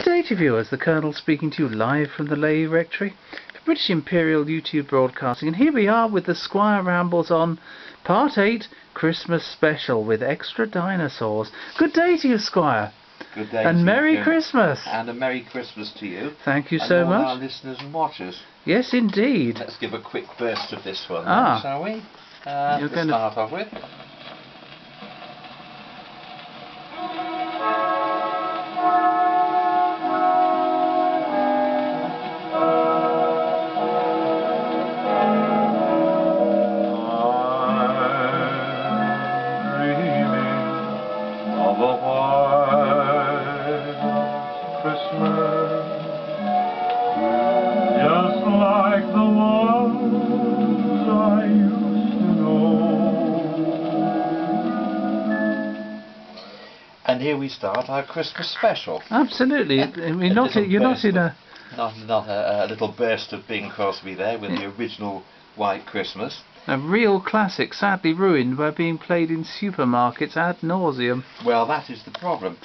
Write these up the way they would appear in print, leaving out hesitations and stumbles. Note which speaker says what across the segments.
Speaker 1: day to viewers, the Colonel speaking to you live from the Lay Rectory for British Imperial YouTube Broadcasting, and here we are with the Squire Rambles on Part 8 Christmas Special with extra dinosaurs. Good day to you, Squire.
Speaker 2: Good day
Speaker 1: and
Speaker 2: to
Speaker 1: Merry
Speaker 2: you,
Speaker 1: Christmas.
Speaker 2: And a Merry Christmas to you.
Speaker 1: Thank you
Speaker 2: and
Speaker 1: so
Speaker 2: all
Speaker 1: much.
Speaker 2: our listeners and watchers.
Speaker 1: Yes, indeed.
Speaker 2: Let's give a quick burst of this one,
Speaker 1: Ah.
Speaker 2: then, shall we?
Speaker 1: You're
Speaker 2: To
Speaker 1: going
Speaker 2: start off with. And here we start our Christmas special.
Speaker 1: Absolutely. I mean, you're not in a...
Speaker 2: Not a little burst of Bing Crosby there with the original White Christmas.
Speaker 1: A real classic, sadly ruined by being played in supermarkets ad nauseum.
Speaker 2: Well, that is the problem.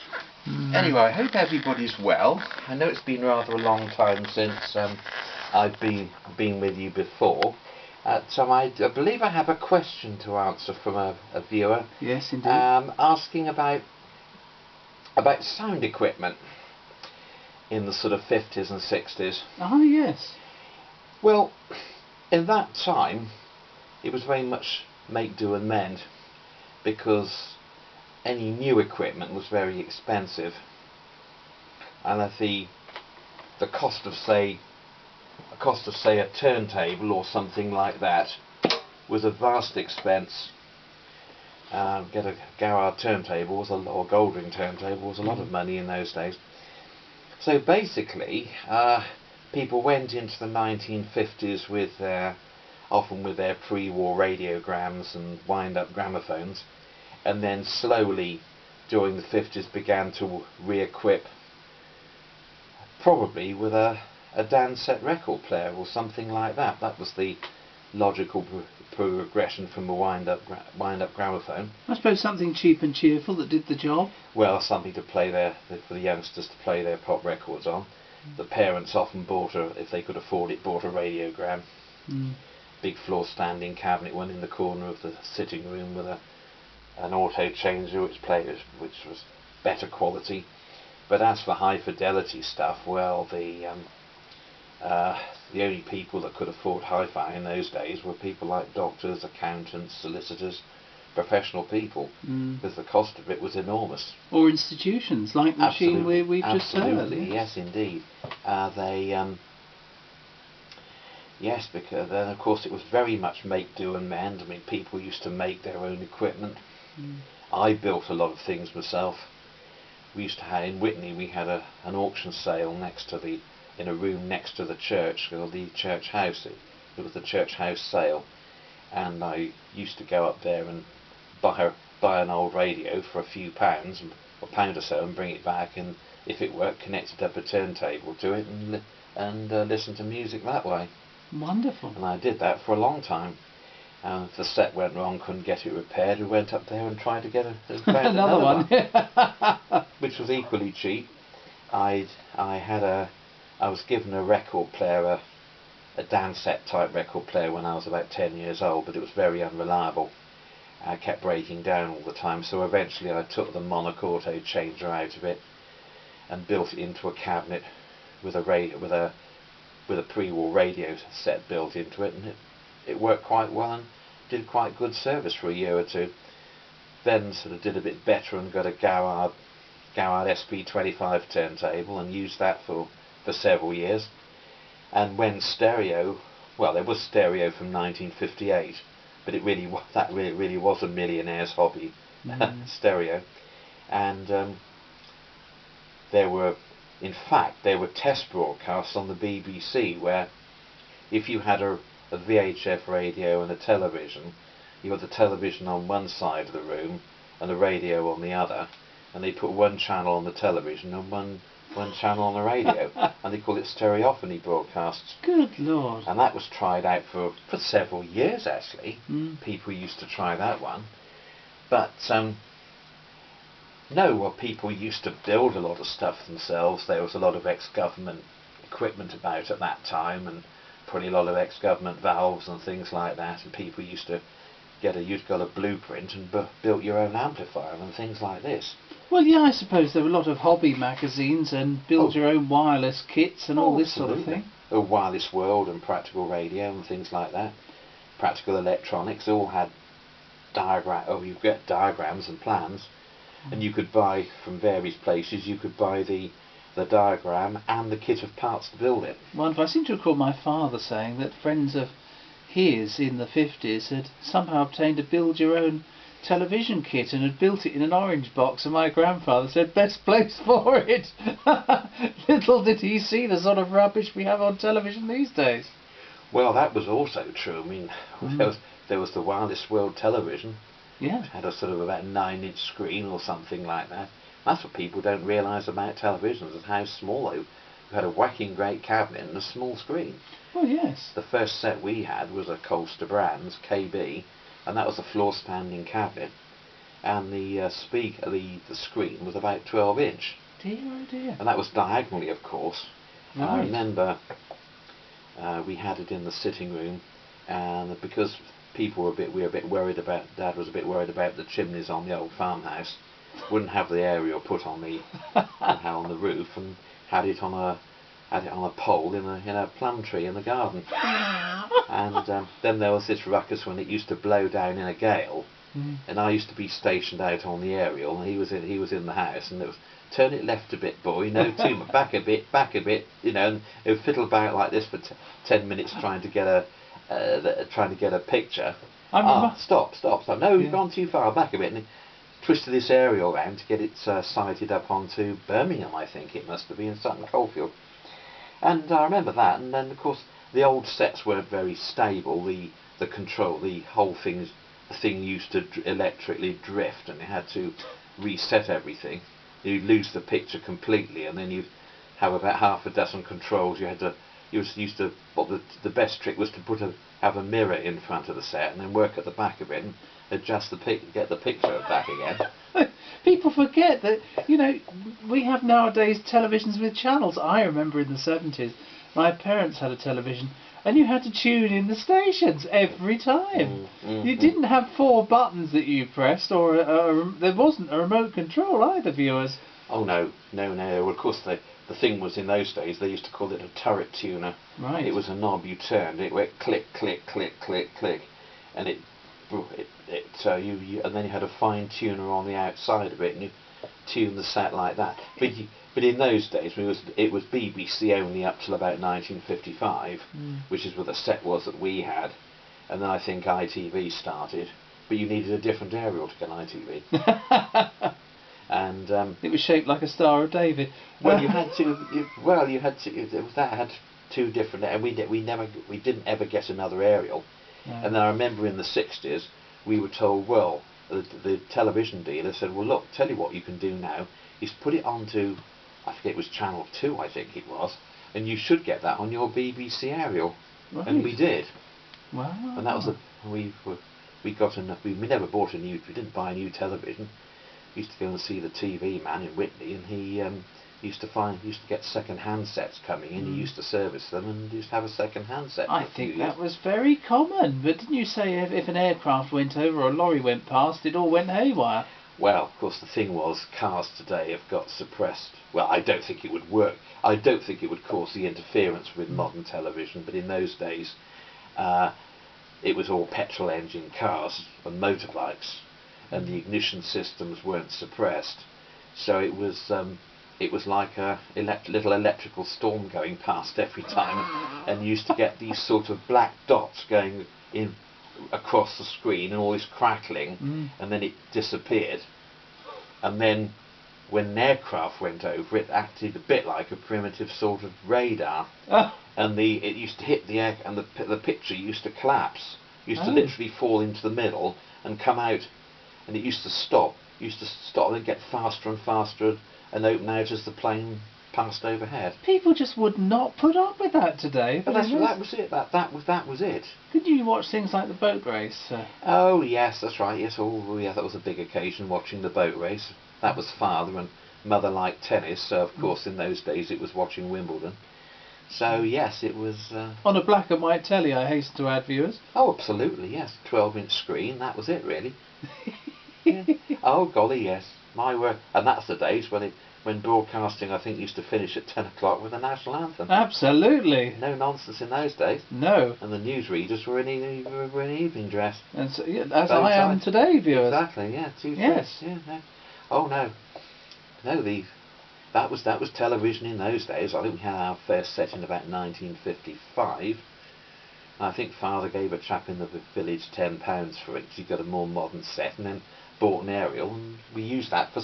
Speaker 2: Anyway, I hope everybody's well. I know it's been rather a long time since I've been with you before. So I believe I have a question to answer from a viewer.
Speaker 1: Yes, indeed.
Speaker 2: Asking about sound equipment in the sort of 50s and 60s.
Speaker 1: Ah, yes.
Speaker 2: Well, in that time, it was very much make, do and mend, because any new equipment was very expensive, and that the cost of say a turntable or something like that was a vast expense. Get a Garrard turntable or Goldring turntable was a lot of money in those days. So basically, people went into the 1950s with often with their pre-war radiograms and wind-up gramophones, and then slowly during the 50s began to re-equip, probably with a Dansette record player or something like that. That was the logical progression from a wind-up gramophone.
Speaker 1: I suppose something cheap and cheerful that did the job.
Speaker 2: Well, something to play for the youngsters to play their pop records on. The parents often if they could afford it, bought a radiogram. Big floor standing cabinet one in the corner of the sitting room with an auto changer which was better quality. But as for high fidelity stuff, well, the only people that could afford hi-fi in those days were people like doctors, accountants, solicitors, professional people, because the cost of it was enormous.
Speaker 1: Or institutions like the machine we've just heard.
Speaker 2: Absolutely, yes indeed. Yes, because then of course it was very much make, do and mend. I mean, people used to make their own equipment. I built a lot of things myself. We used to have, in Witney, we had an auction sale in a room next to the church, called the church house. It was the church house sale, and I used to go up there and buy an old radio for a few pounds, a pound or so, and bring it back, and if it worked, connected up a turntable to it and listen to music that way.
Speaker 1: Wonderful.
Speaker 2: And I did that for a long time. If the set went wrong, couldn't get it repaired, we went up there and tried to get
Speaker 1: another one.
Speaker 2: Which was equally cheap. I was given a record player, a Dansette type record player when I was about 10 years old, but it was very unreliable. I kept breaking down all the time, so eventually I took the Monarch auto changer out of it and built it into a cabinet with a pre-war radio set built into it, and it worked quite well and did quite good service for a year or two. Then sort of did a bit better and got a Garrard SP25 turntable and used that for several years. And when stereo, well, there was stereo from 1958, but that really was a millionaire's hobby, stereo. And there were test broadcasts on the BBC where if you had a VHF radio and a television, you had the television on one side of the room and the radio on the other, and they put one channel on the television and one channel on the radio, and they called it stereophony broadcasts.
Speaker 1: Good Lord.
Speaker 2: And that was tried out for several years actually. People used to try that one. But No, well, people used to build a lot of stuff themselves. There was a lot of ex-government equipment about at that time, and probably a lot of ex-government valves and things like that. And people used to you'd got a blueprint and built your own amplifier and things like this.
Speaker 1: Well, yeah, I suppose there were a lot of hobby magazines and build your own wireless kits and all this sort of thing.
Speaker 2: A Wireless World and Practical Radio and things like that. Practical Electronics all had you get diagrams and plans, and you could buy from various places. You could buy the diagram and the kit of parts to build it.
Speaker 1: Wonderful. I seem to recall my father saying that friends of his in the 50s had somehow obtained a build-your-own television kit and had built it in an orange box, and my grandfather said best place for it. Little did he see the sort of rubbish we have on television these days.
Speaker 2: Well, that was also true. I mean, there was the Wireless World television.
Speaker 1: Yeah.
Speaker 2: It had a sort of about 9-inch screen or something like that. That's what people don't realise about televisions, is how small they were. You had a whacking great cabinet and a small screen.
Speaker 1: Oh yes.
Speaker 2: The first set we had was a Colster Brands KB, and that was a floor-spanning cabinet, and the screen was about 12-inch.
Speaker 1: Dear, oh dear.
Speaker 2: And that was diagonally, of course.
Speaker 1: Right.
Speaker 2: And I remember we had it in the sitting room, and because we were a bit worried about, Dad was a bit worried about the chimneys on the old farmhouse, wouldn't have the aerial put on on the roof, and had it on a pole in a plum tree in the garden. And then there was this ruckus when it used to blow down in a gale, and I used to be stationed out on the aerial, and he was in the house, and it was turn it left a bit, boy, no too much, back a bit, you know, and it would fiddle about like this for 10 minutes trying to get a picture. Stop, no, you've gone too far, back a bit, and he twisted this aerial around to get it sighted up onto Birmingham, I think it must have been, Sutton Coldfield. And I remember that, and then of course the old sets weren't very stable. The whole thing used to electrically drift, and you had to reset everything. You'd lose the picture completely, and then you'd have about half a dozen controls. The best trick was to have a mirror in front of the set, and then work at the back of it and adjust get the picture back again.
Speaker 1: People forget that, you know, we have nowadays televisions with channels. I remember in the 70s, my parents had a television, and you had to tune in the stations every time. You didn't have 4 buttons that you pressed, or there wasn't a remote control either, viewers.
Speaker 2: Oh no. Well, of course, the thing was, in those days they used to call it a turret tuner.
Speaker 1: Right.
Speaker 2: It was a knob you turned. It went click, click, click, click, click, and and then you had a fine tuner on the outside of it, and you tuned the set like that. But in those days, it was BBC only up till about 1955, which is what the set was that we had, and then I think ITV started. But you needed a different aerial to get ITV. And
Speaker 1: it was shaped like a Star of David.
Speaker 2: Well, you had to. That had 2 different, and we didn't ever get another aerial. No. And then I remember in the 60s, we were told, well, the television dealer said, well, look, tell you what you can do now is put it onto, I forget, it was Channel 2, I think it was, and you should get that on your BBC aerial. Right. And we did.
Speaker 1: Wow.
Speaker 2: And that was we got enough. We never bought we didn't buy a new television. We used to go and see the TV man in Whitney, and he used to get second-hand sets coming in. He used to service them and used to have a second-hand set.
Speaker 1: I think that was very common. But didn't you say if an aircraft went over or a lorry went past, it all went haywire?
Speaker 2: Well, of course, the thing was, cars today have got suppressed. Well, I don't think it would work. I don't think it would cause the interference with modern television. But in those days, it was all petrol engine cars and motorbikes, and the ignition systems weren't suppressed. So it was like a little electrical storm going past every time, and you used to get these sort of black dots going in across the screen and all this crackling, and then it disappeared. And then when an aircraft went over, it acted a bit like a primitive sort of radar, and it used to hit the air, and the picture used to collapse. It used to literally fall into the middle and come out, and it used to stop. And then get faster and faster and open out as the plane passed overhead.
Speaker 1: People just would not put up with that today.
Speaker 2: But that was it. That was it.
Speaker 1: Did you watch things like the boat race?
Speaker 2: Oh yes, that's right. Yes, that was a big occasion, watching the boat race. That was father, and mother liked tennis, so of course in those days it was watching Wimbledon. So yes, it was...
Speaker 1: On a black and white telly, I hasten to add, viewers.
Speaker 2: Oh, absolutely, yes. 12-inch screen, that was it, really. Yeah. Oh, golly, yes. My word. And that's the days when broadcasting, I think, used to finish at 10 o'clock with the national anthem.
Speaker 1: Absolutely.
Speaker 2: No nonsense in those days.
Speaker 1: No.
Speaker 2: And the newsreaders were in evening dress.
Speaker 1: And so, yeah, as I am today, viewers.
Speaker 2: Exactly, yeah.
Speaker 1: Yes.
Speaker 2: Yeah, no. Oh, no. No, that was television in those days. I think we had our first set in about 1955. I think father gave a chap in the village £10 for it because he got a more modern set, and then bought an aerial, and we used that for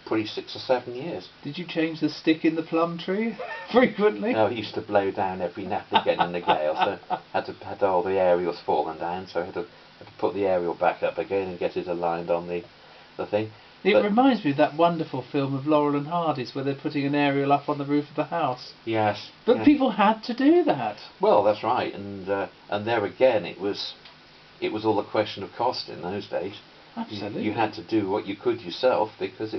Speaker 2: probably 6 or 7 years.
Speaker 1: Did you change the stick in the plum tree frequently?
Speaker 2: No, it used to blow down every now and again in the gale, so had all the aerials fallen down, so I had to put the aerial back up again and get it aligned on the thing.
Speaker 1: It reminds me of that wonderful film of Laurel and Hardy's where they're putting an aerial up on the roof of the house.
Speaker 2: Yes.
Speaker 1: But
Speaker 2: yeah.
Speaker 1: people had to do that.
Speaker 2: Well, that's right, and there again, it was all a question of cost in those days.
Speaker 1: Absolutely.
Speaker 2: You had to do what you could yourself because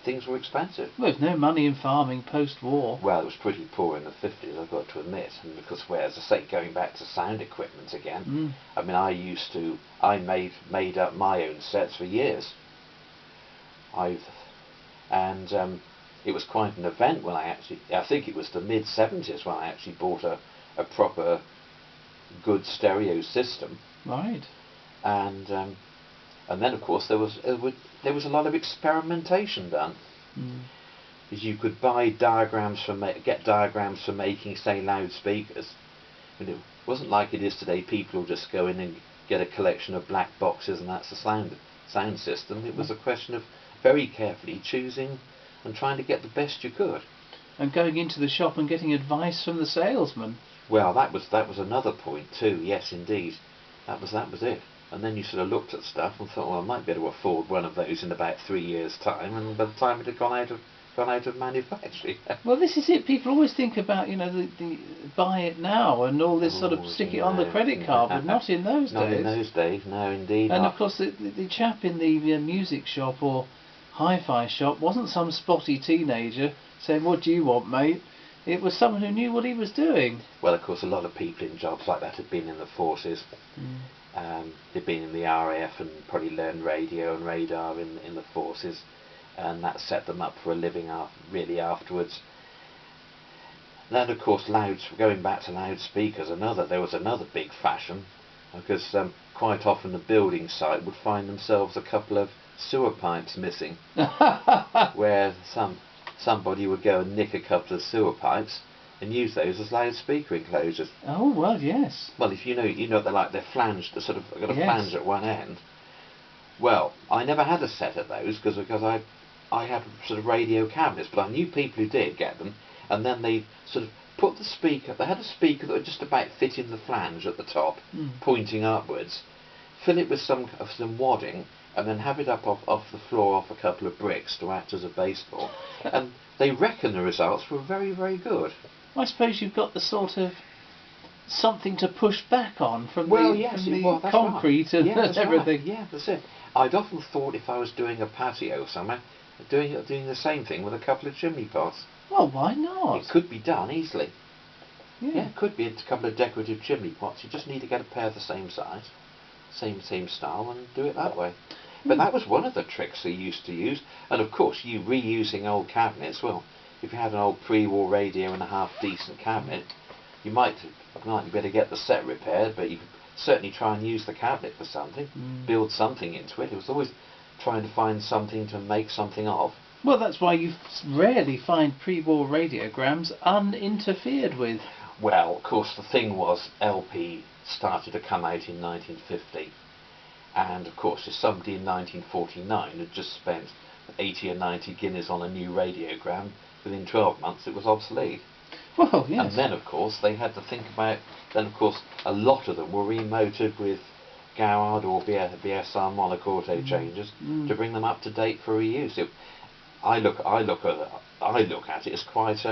Speaker 2: things were expensive.
Speaker 1: Well, there's no money in farming post-war.
Speaker 2: Well, it was pretty poor in the 50s, I've got to admit, and because, as I say, going back to sound equipment again, I mean, I made up my own sets for years. It was quite an event when I think it was the mid-70s when I actually bought a proper good stereo system.
Speaker 1: Right.
Speaker 2: And then of course there was a lot of experimentation done. Because you could buy get diagrams for making, say, loudspeakers. And it wasn't like it is today. People will just go in and get a collection of black boxes and that's the sound system. It was a question of very carefully choosing and trying to get the best you could.
Speaker 1: And going into the shop and getting advice from the salesman.
Speaker 2: Well, that was another point too. Yes, indeed, that was it. And then you sort of looked at stuff and thought, well, I might be able to afford one of those in about 3 years' time. And by the time it had gone out of manufacturing.
Speaker 1: Well, this is it. People always think about, the buy it now and all this sort of stick it on the credit card, but not in those days.
Speaker 2: Not in those days, no, indeed.
Speaker 1: And
Speaker 2: not.
Speaker 1: of course, the chap in the music shop or hi-fi shop wasn't some spotty teenager saying, "What do you want, mate?" It was someone who knew what he was doing.
Speaker 2: Well, of course, a lot of people in jobs like that had been in the forces. They'd been in the RAF and probably learned radio and radar in the forces, and that set them up for a living really afterwards. Then, of course, going back to loudspeakers, there was another big fashion, because quite often the building site would find themselves a couple of sewer pipes missing, where somebody would go and nick a couple of sewer pipes and use those as loudspeaker enclosures.
Speaker 1: Oh, well, yes.
Speaker 2: Well, if they're flanged, they're sort of got a flange at one end. Well, I never had a set of those because I had sort of radio cabinets, but I knew people who did get them, and then they sort of put the speaker. They had a speaker that would just about fit in the flange at the top, pointing upwards. Fill it with some wadding, and then have it up off the floor off a couple of bricks to act as a baseboard. And they reckon the results were very, very good.
Speaker 1: I suppose you've got the sort of something to push back on from
Speaker 2: that's
Speaker 1: concrete
Speaker 2: right.
Speaker 1: and everything.
Speaker 2: Right. Yeah, that's it. I'd often thought if I was doing a patio somewhere, doing the same thing with a couple of chimney pots.
Speaker 1: Well, why not?
Speaker 2: It could be done easily.
Speaker 1: Yeah,
Speaker 2: it could be a couple of decorative chimney pots. You just need to get a pair the same size, same style, and do it that way. But that was one of the tricks they used to use. And of course, you reusing old cabinets. Well, if you had an old pre-war radio and a half-decent cabinet, you might better get the set repaired, but you could certainly try and use the cabinet for something, build something into it. It was always trying to find something to make something of.
Speaker 1: Well, that's why you rarely find pre-war radiograms uninterfered with.
Speaker 2: Well, of course, the thing was LP started to come out in 1950. And of course, if somebody in 1949 had just spent 80 or 90 guineas on a new radiogram, within 12 months it was obsolete.
Speaker 1: Well, yes.
Speaker 2: And then, of course, they had to think about. Then, of course, a lot of them were remoted with Goward or BSR monocorte changes to bring them up to date for reuse. I look at it as quite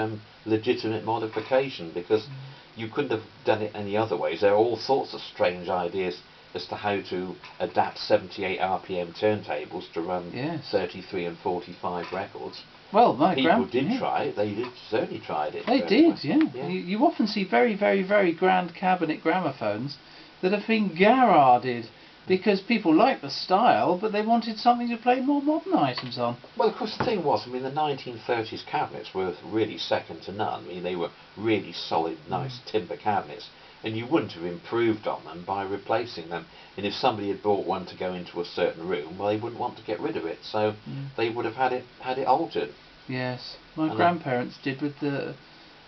Speaker 2: legitimate modification, because you couldn't have done it any other ways. There are all sorts of strange ideas as to how to adapt 78 RPM turntables to run
Speaker 1: Yes.
Speaker 2: 33 and 45 records.
Speaker 1: Well, my
Speaker 2: People did try it. They certainly tried it.
Speaker 1: They did, yeah.
Speaker 2: Yeah.
Speaker 1: You often see very, very, very grand cabinet gramophones that have been garroted because people liked the style, but they wanted something to play more modern items on.
Speaker 2: Well, of course, the thing was, I mean, the 1930s cabinets were really second to none. I mean, they were really solid, nice timber cabinets, and you wouldn't have improved on them by replacing them. And if somebody had bought one to go into a certain room, well, they wouldn't want to get rid of it, so they would have had it altered.
Speaker 1: Yes, my grandparents did with the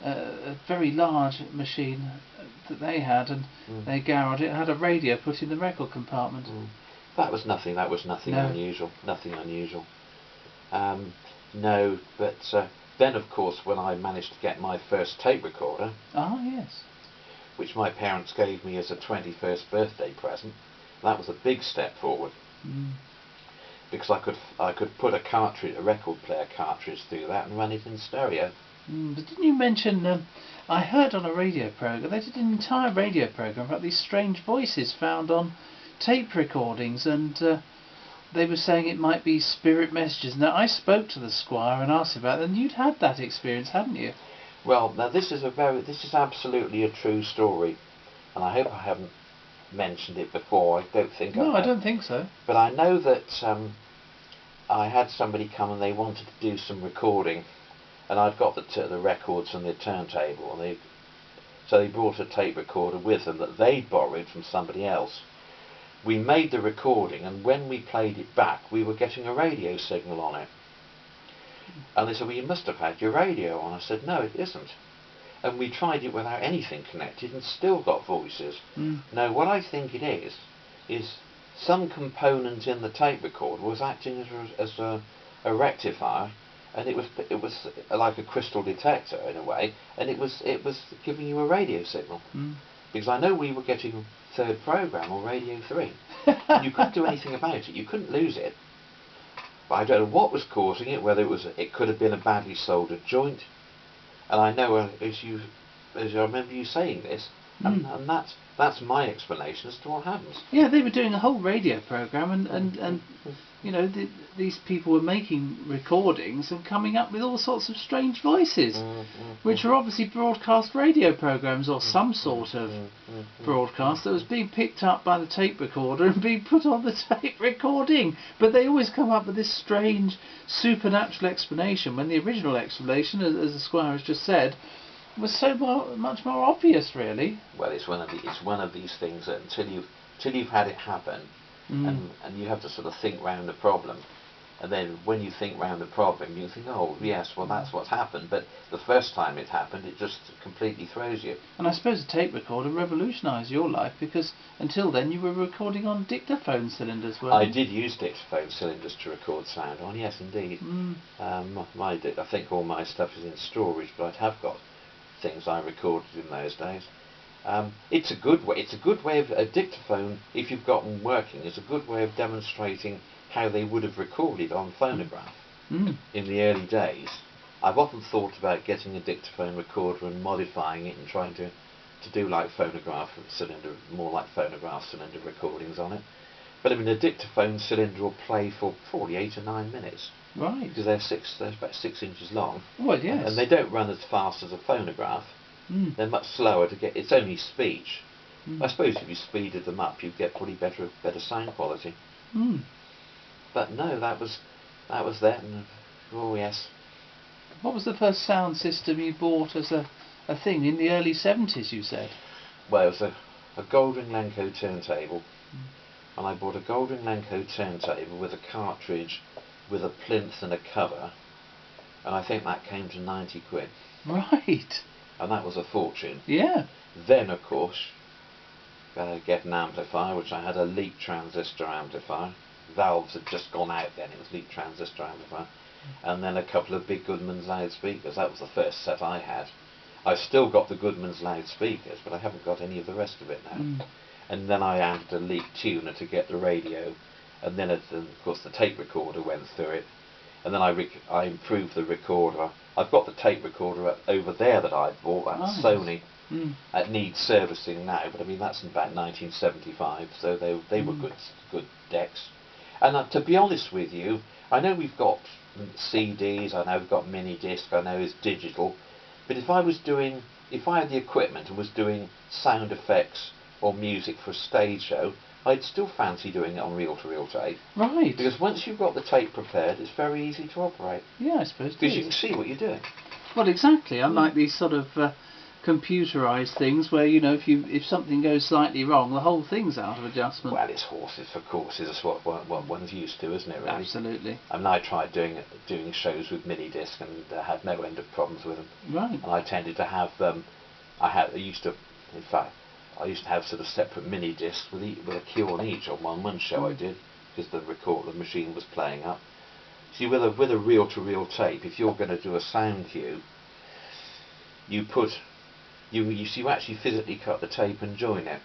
Speaker 1: a very large machine that they had, and they garroted it. It had a radio put in the record compartment.
Speaker 2: That was nothing. That was nothing unusual. Nothing unusual. No, but then of course when I managed to get my first tape recorder,
Speaker 1: Yes,
Speaker 2: which my parents gave me as a 21st birthday present, that was a big step forward. Because I could put a record player cartridge through that and run it in stereo.
Speaker 1: But didn't you mention? I heard on a radio program they did an entire radio program about these strange voices found on tape recordings, and they were saying it might be spirit messages. Now I spoke to the Squire and asked about it, and you'd had that experience, hadn't you?
Speaker 2: Well, now this is absolutely a true story, and I hope I haven't mentioned it before. I don't think
Speaker 1: No, I don't think so.
Speaker 2: But I know that I had somebody come and they wanted to do some recording, and I'd got the records and the turntable, and so they brought a tape recorder with them that they'd borrowed from somebody else. We made the recording, and when we played it back, we were getting a radio signal on it. And they said, well, you must have had your radio on. I said, no, it isn't. And we tried it without anything connected and still got voices. Now, what I think it is some component in the tape recorder was acting as a rectifier, and it was like a crystal detector in a way, and it was giving you a radio signal. Because I know we were getting third program or Radio 3, and you couldn't do anything about it. You couldn't lose it. But I don't know what was causing it. Whether it could have been a badly soldered joint. And I know, as I remember you saying this, and that's my explanation as to what happens.
Speaker 1: Yeah, they were doing a whole radio program, and you know, these people were making recordings and coming up with all sorts of strange voices, which were obviously broadcast radio programs or some sort of broadcast that was being picked up by the tape recorder and being put on the tape recording. But they always come up with this strange supernatural explanation when the original explanation, as the Squire has just said, was so much more obvious, really.
Speaker 2: Well, it's one of these things that until you've had it happen, and you have to sort of think round the problem, and then when you think round the problem, you think, oh yes, well that's what's happened. But the first time it happened, it just completely throws you.
Speaker 1: And I suppose a tape recorder revolutionised your life, because until then you were recording on dictaphone cylinders, weren't you?
Speaker 2: I did use dictaphone cylinders to record sound on. Yes, indeed. I think all my stuff is in storage, but I have got things I recorded in those days. It's a good way of a dictaphone, if you've got them working, is a good way of demonstrating how they would have recorded on phonograph in the early days. I've often thought about getting a dictaphone recorder and modifying it and trying to do like phonograph cylinder, more like phonograph cylinder recordings on it. But I mean, a dictaphone cylinder will play for probably 8 or 9 minutes.
Speaker 1: Right.
Speaker 2: Because they're about 6 inches long.
Speaker 1: Well, yes.
Speaker 2: And they don't run as fast as a phonograph. They're much slower to get. It's only speech. I suppose if you speeded them up, you'd get probably better sound quality. But no, that was that. And oh yes.
Speaker 1: What was the first sound system you bought as a thing in the early 70s? You said.
Speaker 2: Well, it was a Goldwing Lenco turntable, and I bought a Goldwing Lenco turntable with a cartridge, with a plinth and a cover, and I think that came to 90 quid.
Speaker 1: Right.
Speaker 2: And that was a fortune.
Speaker 1: Yeah.
Speaker 2: Then, of course, get an amplifier, which I had a leak transistor amplifier. Valves had just gone out then, it was leak transistor amplifier. And then a couple of big Goodman's loudspeakers. That was the first set I had. I've still got the Goodman's loudspeakers, but I haven't got any of the rest of it now. And then I added a leak tuner to get the radio, and then of course the tape recorder went through it. And then I improved the recorder I've got the tape recorder over there that I bought. That's
Speaker 1: Nice.
Speaker 2: Sony.
Speaker 1: Mm.
Speaker 2: It needs servicing now, but I mean that's in about 1975, so they were good decks. And to be honest with you, I know we've got CDs, I know we've got mini disc, I know it's digital, but if I had the equipment and was doing sound effects or music for a stage show, I'd still fancy doing it on reel-to-reel tape.
Speaker 1: Right.
Speaker 2: Because once you've got the tape prepared, it's very easy to operate.
Speaker 1: Yeah, I suppose.
Speaker 2: Because you can see what you're doing.
Speaker 1: Well, exactly. Unlike these sort of computerised things where, you know, if something goes slightly wrong, the whole thing's out of adjustment.
Speaker 2: Well, it's horses for courses. That's what one's used to, isn't it? Really.
Speaker 1: Absolutely.
Speaker 2: I mean, I tried doing shows with mini disc and had no end of problems with them.
Speaker 1: Right.
Speaker 2: And I tended to have I used to have sort of separate mini discs with a cue on each on one show I did, because the machine was playing up. See, with a reel-to-reel tape, if you're going to do a sound cue, you actually physically cut the tape and join it.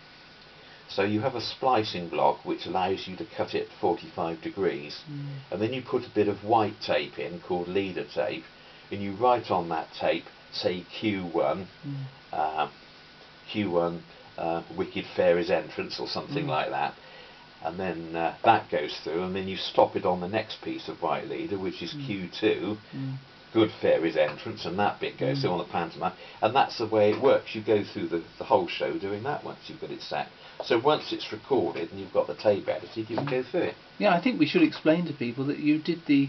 Speaker 2: So you have a splicing block which allows you to cut it 45 degrees, and then you put a bit of white tape in called leader tape, and you write on that tape, say Q1, Wicked Fairy's Entrance or something like that, and then that goes through, and then you stop it on the next piece of white leader, which is Q2, Good Fairy's Entrance, and that bit goes through on the pantomime, and that's the way it works. You go through the whole show doing that once you've got it set. So once it's recorded and you've got the tape edited, you can go through it.
Speaker 1: Yeah, I think we should explain to people that you did the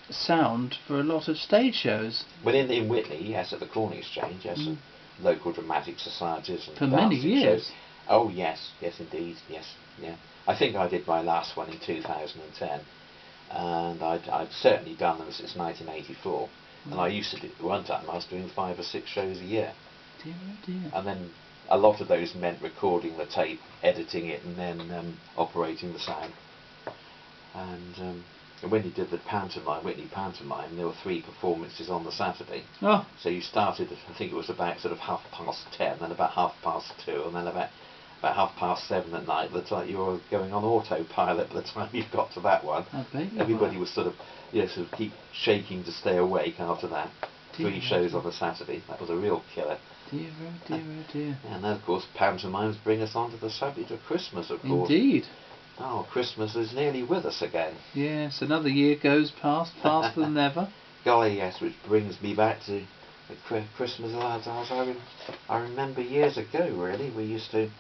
Speaker 1: sound for a lot of stage shows.
Speaker 2: Well, in Whitney, yes, at the Corn Exchange, yes, and local dramatic societies and
Speaker 1: for many years.
Speaker 2: Shows. Oh yes, indeed, yes, yeah. I think I did my last one in 2010, and I'd certainly done them since 1984. And I used to do, one time I was doing 5 or 6 shows a year.
Speaker 1: Dear, oh dear.
Speaker 2: And then a lot of those meant recording the tape, editing it, and then operating the sound. And when you did the Whitney pantomime, there were 3 performances on the Saturday.
Speaker 1: Oh.
Speaker 2: So you started, I think it was about sort of 10:30, then about 2:30, and then about 7:30 at night. By the time you were going on autopilot, by the time you got to that one, everybody was sort of keep shaking to stay awake after that. 3 shows on a Saturday. That was a real killer.
Speaker 1: Dear, oh dear, oh dear.
Speaker 2: And then, of course, pantomimes bring us on to the subject of Christmas, of course.
Speaker 1: Indeed.
Speaker 2: Oh, Christmas is nearly with us again.
Speaker 1: Yes, another year goes past faster than ever.
Speaker 2: Golly, yes, which brings me back to the Christmas as I remember years ago, really. We used to,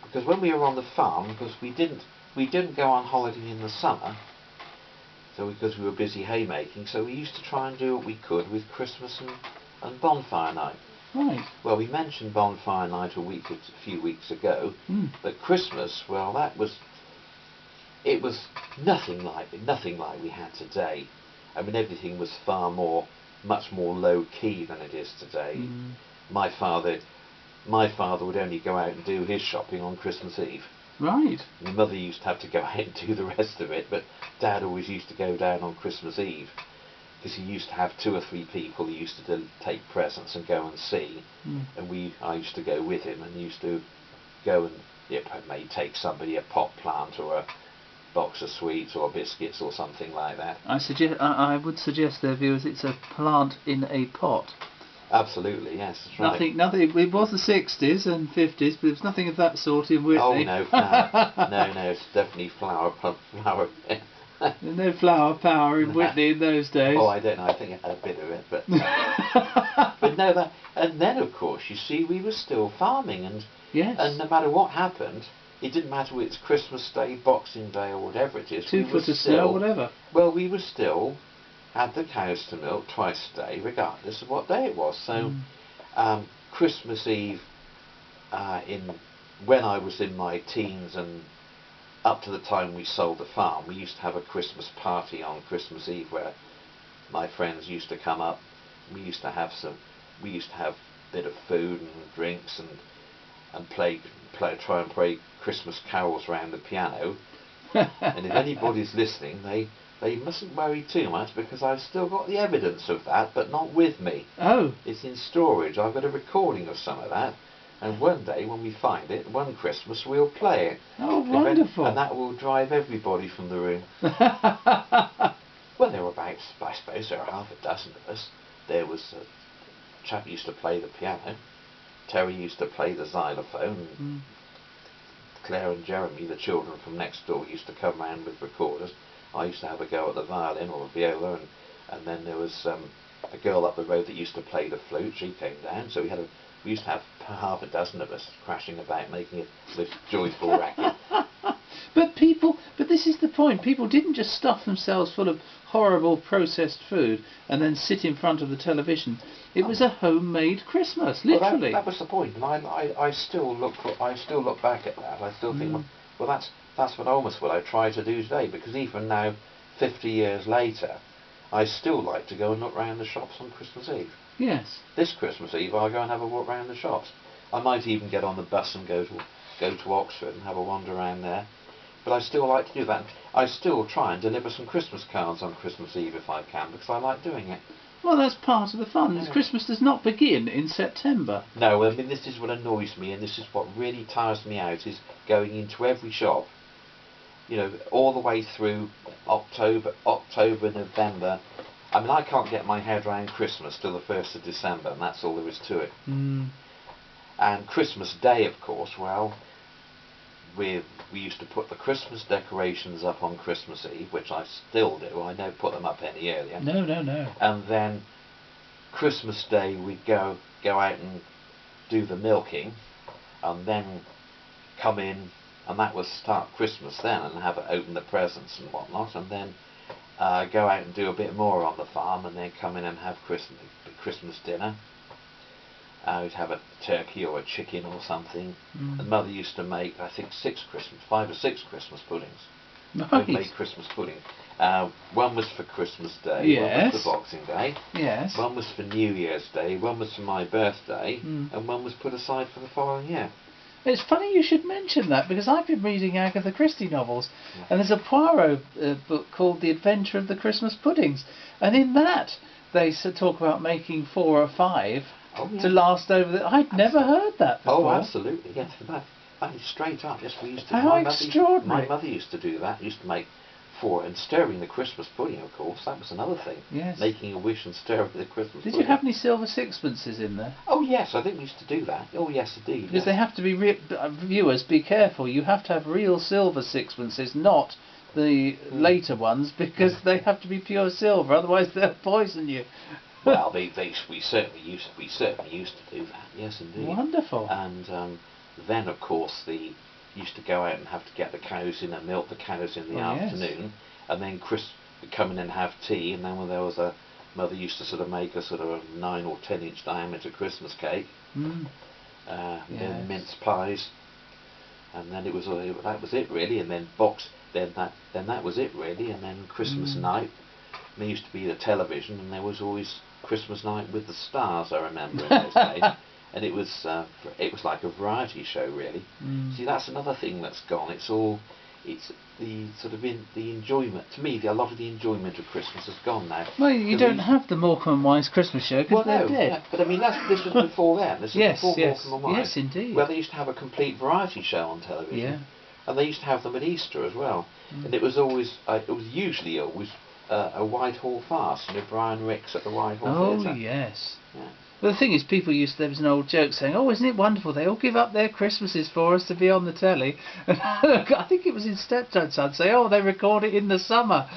Speaker 2: because when we were on the farm, because we didn't go on holiday in the summer, so because we were busy haymaking, so we used to try and do what we could with Christmas and bonfire night.
Speaker 1: Right.
Speaker 2: Well, we mentioned bonfire night a few weeks ago, but Christmas, well, it was nothing like we had today. I mean, everything was much more low key than it is today. My father would only go out and do his shopping on Christmas Eve.
Speaker 1: Right.
Speaker 2: My mother used to have to go out and do the rest of it, but Dad always used to go down on Christmas Eve, because he used to have 2 or 3 people he used to take presents and go and see, and I used to go with him, and he used to go and maybe take somebody a pot plant or a box of sweets or biscuits or something like that.
Speaker 1: I would suggest, their viewers, it's a plant in a pot.
Speaker 2: Absolutely, yes, that's right.
Speaker 1: Nothing. It was the 60s and 50s, but there's nothing of that sort in Whitney.
Speaker 2: Oh no, no, it's definitely flower.
Speaker 1: There's no flower power in Whitney in those days.
Speaker 2: Oh, I don't know. I think it had a bit of it, but but no. And then, of course, you see, we were still farming, and no matter what happened, it didn't matter whether it's Christmas Day, Boxing Day, or whatever it is.
Speaker 1: 2 foot of snow, whatever.
Speaker 2: Well, we were still had the cows to milk twice a day, regardless of what day it was. So, Christmas Eve, when I was in my teens and up to the time we sold the farm, we used to have a Christmas party on Christmas Eve where my friends used to come up. We used to have a bit of food and drinks and try and play Christmas carols around the piano. And if anybody's listening, they mustn't worry too much, because I've still got the evidence of that, but not with me.
Speaker 1: Oh.
Speaker 2: It's in storage. I've got a recording of some of that. And one day, when we find it, one Christmas, we'll play it.
Speaker 1: Oh, wonderful.
Speaker 2: And that will drive everybody from the room. Well, there were about, I suppose, there were half a dozen of us. There was a chap who used to play the piano. Terry used to play the xylophone.
Speaker 1: Mm.
Speaker 2: Claire and Jeremy, the children from next door, used to come round with recorders. I used to have a go at the violin or the viola, and then there was a girl up the road that used to play the flute. She came down, so we used to have half a dozen of us crashing about, making it this joyful racket.
Speaker 1: But this is the point. People didn't just stuff themselves full of horrible processed food and then sit in front of the television. It was a homemade Christmas, literally.
Speaker 2: Well, that was the point, and I still look back at that. I still think, well, that's what almost what I try to do today, because even now, 50 years later, I still like to go and look round the shops on Christmas Eve.
Speaker 1: Yes.
Speaker 2: This Christmas Eve, I'll go and have a walk round the shops. I might even get on the bus and go to Oxford and have a wander around there. But I still like to do that. I still try and deliver some Christmas cards on Christmas Eve if I can, because I like doing it.
Speaker 1: Well, that's part of the fun.
Speaker 2: Yeah.
Speaker 1: Christmas does not begin in September.
Speaker 2: No, I mean, this is what annoys me, and this is what really tires me out, is going into every shop, you know, all the way through October, November. I mean, I can't get my head around Christmas till the 1st of December, and that's all there is to it.
Speaker 1: Mm.
Speaker 2: And Christmas Day, of course, well, we used to put the Christmas decorations up on Christmas Eve, which I still do. I don't put them up any earlier.
Speaker 1: No.
Speaker 2: And then Christmas Day we'd go out and do the milking, and then come in, and that was start Christmas then, and have it open the presents and whatnot, and then go out and do a bit more on the farm, and then come in and have Christmas dinner. We'd have a turkey or a chicken or something. And Mother used to make, I think, 5 or 6 Christmas puddings.
Speaker 1: Nice.
Speaker 2: We made Christmas pudding. One was for Christmas Day,
Speaker 1: Yes.
Speaker 2: one was for Boxing Day,
Speaker 1: Yes.
Speaker 2: one was for New Year's Day, one was for my birthday, and one was put aside for the following year.
Speaker 1: It's funny you should mention that, because I've been reading Agatha Christie novels, and there's a Poirot book called The Adventure of the Christmas Puddings, and in that they talk about making 4 or 5 to last over the... I'd never heard that before.
Speaker 2: Oh, absolutely, yes. That is straight up. Yes, we used to.
Speaker 1: How extraordinary.
Speaker 2: My mother used to do that. Used to make 4 and stirring the Christmas pudding. Of course, that was another thing.
Speaker 1: Yes.
Speaker 2: Making a wish and stirring the Christmas.
Speaker 1: Did
Speaker 2: pudding.
Speaker 1: you have any silver sixpences in there?
Speaker 2: Oh yes, I think we used to do that. Oh yes, indeed.
Speaker 1: Because they have to be viewers. Be careful. You have to have real silver sixpences, not the later ones, because they have to be pure silver. Otherwise, they'll poison you.
Speaker 2: Well, we certainly used to do that. Yes, indeed.
Speaker 1: Wonderful.
Speaker 2: And then, of course, used to go out and have to get the cows in and milk the cows in the afternoon, and then would come in and have tea, and then when there was Mother used to sort of make a sort of a 9 or 10 inch diameter Christmas cake, then mince pies, and then that was it really, and then that was it really, and then Christmas night. There used to be the television, and there was always Christmas night with the stars. I remember in those days, and it was like a variety show really. See, that's another thing that's gone. It's the sort of the enjoyment. To me, a lot of the enjoyment of Christmas has gone now.
Speaker 1: Well, you don't have the Morecambe and Wise Christmas show because they're dead.
Speaker 2: Yeah, but I mean, this was before then. This was before Morecambe and Wise.
Speaker 1: Yes, indeed.
Speaker 2: Where they used to have a complete variety show on television.
Speaker 1: Yeah.
Speaker 2: And they used to have them at Easter as well. And it was usually always a Whitehall farce, Brian Ricks at the Whitehall Theatre.
Speaker 1: Oh, yes.
Speaker 2: Yeah.
Speaker 1: Well, the thing is, there was an old joke saying, oh, isn't it wonderful, they all give up their Christmases for us to be on the telly. And I think it was in Steptoe Son say, oh, they record it in the summer.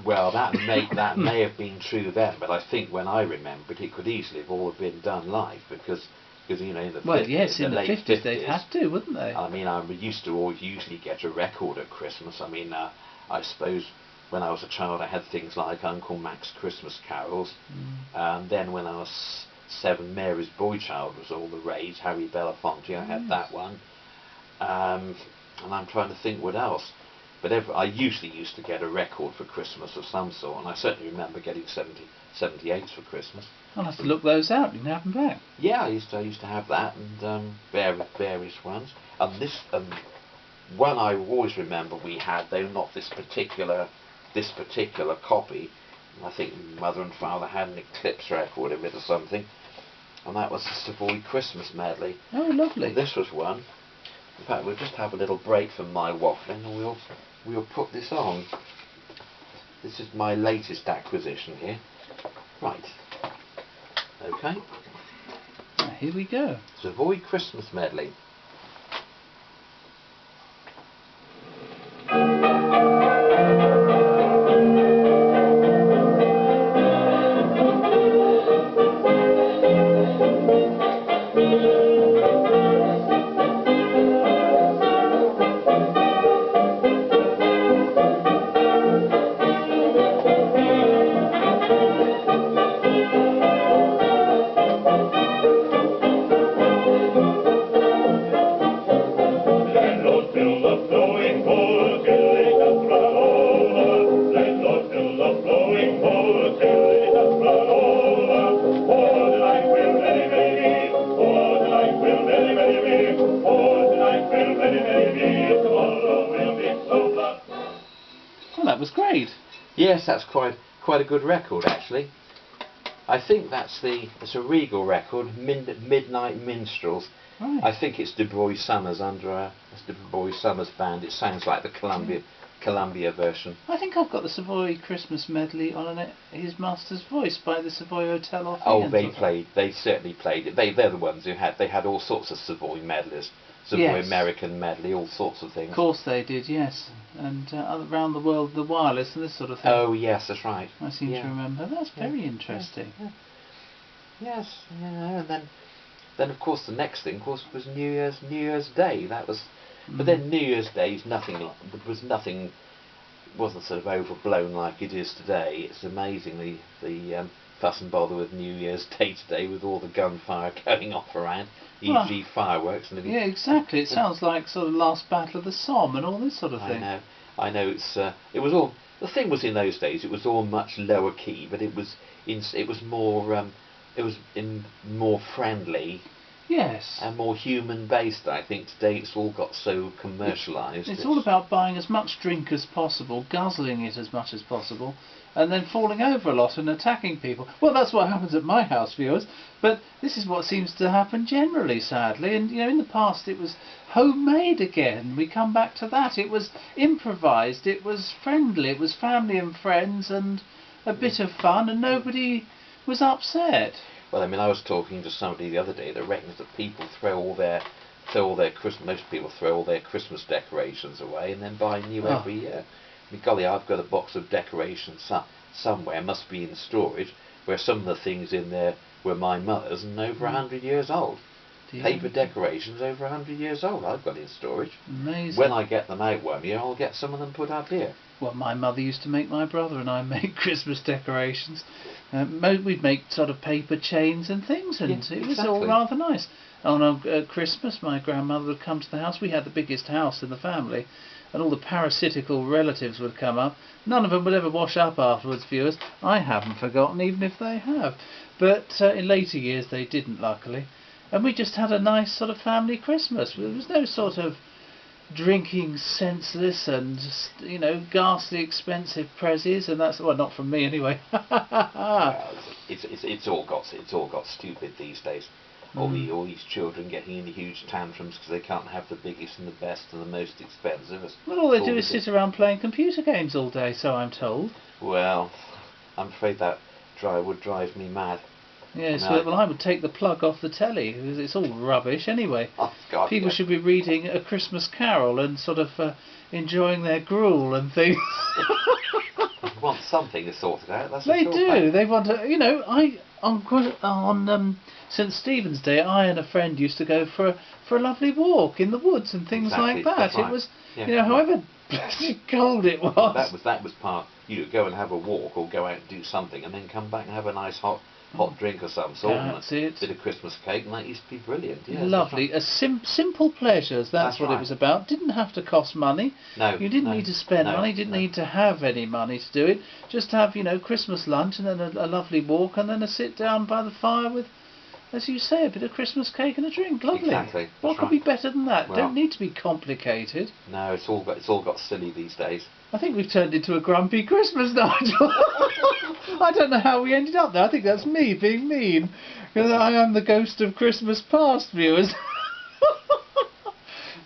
Speaker 2: Well, that may have been true then, but I think when I remembered, it could easily have all been done live, because in the 50s,
Speaker 1: in the late 50s they'd have to, wouldn't they?
Speaker 2: I mean, I used to always usually get a record at Christmas. I mean, I suppose when I was a child I had things like Uncle Mac's Christmas Carols, and then when I was 7, Mary's Boy Child was all the rage, Harry Belafonte, I had that one, and I'm trying to think what else. But I usually used to get a record for Christmas of some sort, and I certainly remember getting 78s for Christmas.
Speaker 1: I'll have to look those out. You can have them back.
Speaker 2: Yeah, I used to have that, and various ones. And one I always remember we had, though not this particular copy. I think Mother and Father had an Eclipse record of it or something, and that was the Savoy Christmas medley.
Speaker 1: Oh, lovely.
Speaker 2: And this was one. In fact, we'll just have a little break from my waffling, and we'll put this on. This is my latest acquisition here. Right. Okay.
Speaker 1: Here we go.
Speaker 2: Savoy Christmas medley.
Speaker 1: Well, that was great.
Speaker 2: Yes, that's quite a good record actually. I think it's a Regal record, Midnight Minstrels.
Speaker 1: Right.
Speaker 2: I think it's Du Bois Summers it's Du Bois Summers band. It sounds like the Columbia version.
Speaker 1: I think I've got the Savoy Christmas medley on His Master's Voice by the Savoy Hotel or
Speaker 2: Oh, they certainly played it. They're the ones who had all sorts of Savoy medleys. Savoy
Speaker 1: Yes.
Speaker 2: American medley, all sorts of things.
Speaker 1: Of course they did, yes. And around the world, the wireless and this sort of thing.
Speaker 2: Oh yes, that's right.
Speaker 1: I seem to remember. That's very interesting.
Speaker 2: Yeah. Yes, and then of course the next thing, of course, was New Year's Day. That was, but then New Year's Day is wasn't sort of overblown like it is today. It's amazing the fuss and bother with New Year's Day today, with all the gunfire going off around, e.g. fireworks and everything.
Speaker 1: Yeah, exactly. It sounds like sort of last battle of the Somme and all this sort of thing.
Speaker 2: I know. It was all. The thing was, in those days, it was all much lower key, but it was more friendly.
Speaker 1: Yes.
Speaker 2: And more human based. I think today it's all got so commercialised.
Speaker 1: It's all about buying as much drink as possible, guzzling it as much as possible, and then falling over a lot and attacking people. Well, that's what happens at my house, viewers. But this is what seems to happen generally, sadly. And in the past it was homemade again. We come back to that. It was improvised. It was friendly. It was family and friends and a bit of fun, and nobody was upset.
Speaker 2: Well, I mean, I was talking to somebody the other day that reckons that people most people throw all their Christmas decorations away and then buy new every year. I mean, golly, I've got a box of decorations somewhere, must be in storage, where some of the things in there were my mother's and over 100 years old. Paper decorations over 100 years old I've got in storage.
Speaker 1: Amazing.
Speaker 2: When I get them out one year, I'll get some of them put up here.
Speaker 1: Well, my mother used to make my brother and I make Christmas decorations. We'd make sort of paper chains and things, and it was all rather nice. On Christmas, my grandmother would come to the house. We had the biggest house in the family, and all the parasitical relatives would come up. None of them would ever wash up afterwards, viewers. I haven't forgotten, even if they have. But in later years they didn't, luckily. And we just had a nice sort of family Christmas. There was no sort of drinking senseless and just, ghastly expensive prezzies, and that's, well, not from me anyway.
Speaker 2: Well, it's all got stupid these days. All these children getting into huge tantrums because they can't have the biggest and the best and the most expensive.
Speaker 1: Well, all they do is sit around playing computer games all day, so I'm told.
Speaker 2: Well, I'm afraid that would drive me mad.
Speaker 1: Yes, well, I would take the plug off the telly, because it's all rubbish anyway.
Speaker 2: Oh, God,
Speaker 1: people should be reading A Christmas Carol and sort of enjoying their gruel and things.
Speaker 2: They want something to sort it out. That's
Speaker 1: they
Speaker 2: sure
Speaker 1: do.
Speaker 2: fact.
Speaker 1: They want to. On St Stephen's Day, I and a friend used to go for a lovely walk in the woods and things like that.
Speaker 2: That's right.
Speaker 1: It was,
Speaker 2: Yeah,
Speaker 1: however cold it was.
Speaker 2: That was part. You go and have a walk or go out and do something, and then come back and have a nice hot drink of some sort.
Speaker 1: That's it.
Speaker 2: A bit of Christmas cake, and that used to be brilliant. Yeah,
Speaker 1: Lovely. Simple pleasures, that's what it was about. Didn't have to cost money.
Speaker 2: No.
Speaker 1: You didn't need to spend money, didn't need to have any money to do it. Just have, Christmas lunch and then a lovely walk and then a sit down by the fire with, as you say, a bit of Christmas cake and a drink. Lovely.
Speaker 2: Exactly.
Speaker 1: What could be better than that?
Speaker 2: Well,
Speaker 1: Don't need to be complicated.
Speaker 2: No, it's all got silly these days.
Speaker 1: I think we've turned into a grumpy Christmas, Nigel. I don't know how we ended up there. I think that's me being mean. Because I am the ghost of Christmas past, viewers.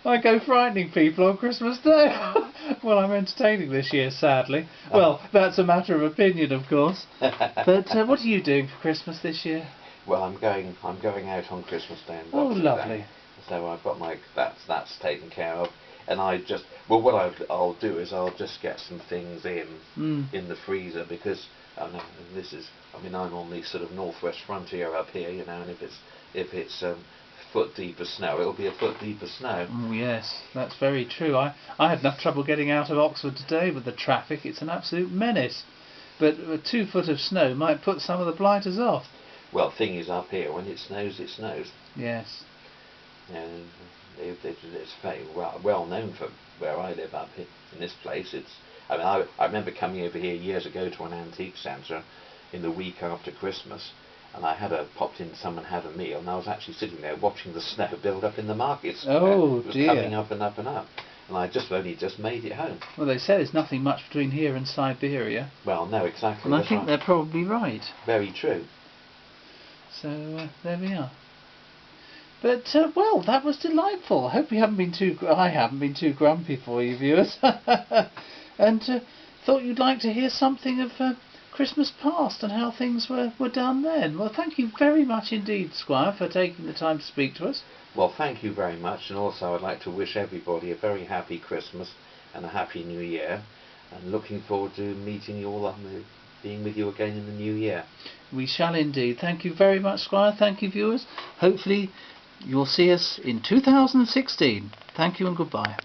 Speaker 1: I go frightening people on Christmas Day. Well, I'm entertaining this year, sadly. Well, that's a matter of opinion, of course. But what are you doing for Christmas this year?
Speaker 2: Well, I'm going out on Christmas Day and
Speaker 1: Oh,
Speaker 2: Boxing
Speaker 1: lovely.
Speaker 2: Day. So I've got that's taken care of, and what I'll do is I'll just get some things in the freezer, because I'm on the sort of northwest frontier up here, and if it's foot deep of snow, it'll be a foot deep of snow.
Speaker 1: Oh yes, that's very true. I had enough trouble getting out of Oxford today with the traffic. It's an absolute menace. But 2 foot of snow might put some of the blighters off.
Speaker 2: Well, thing is, up here, when it snows, it snows.
Speaker 1: Yes.
Speaker 2: And it's very well known for where I live up here in this place. I remember coming over here years ago to an antique centre in the week after Christmas, and someone had a meal, and I was actually sitting there watching the snow build up in the market square.
Speaker 1: Oh,
Speaker 2: it was
Speaker 1: dear.
Speaker 2: coming up and up and up, and I only just made it home.
Speaker 1: Well, they say there's nothing much between here and Siberia.
Speaker 2: Well, no, exactly.
Speaker 1: And I think they're probably right.
Speaker 2: Very true.
Speaker 1: So there we are. But well, that was delightful. I hope I haven't been too grumpy for you, viewers. And thought you'd like to hear something of Christmas past and how things were done then. Well, thank you very much indeed, Squire, for taking the time to speak to us.
Speaker 2: Well, thank you very much, and also I'd like to wish everybody a very happy Christmas and a happy New Year, and looking forward to meeting you all and being with you again in the new year.
Speaker 1: We shall indeed. Thank you very much, Squire. Thank you, viewers. Hopefully you'll see us in 2016. Thank you and goodbye.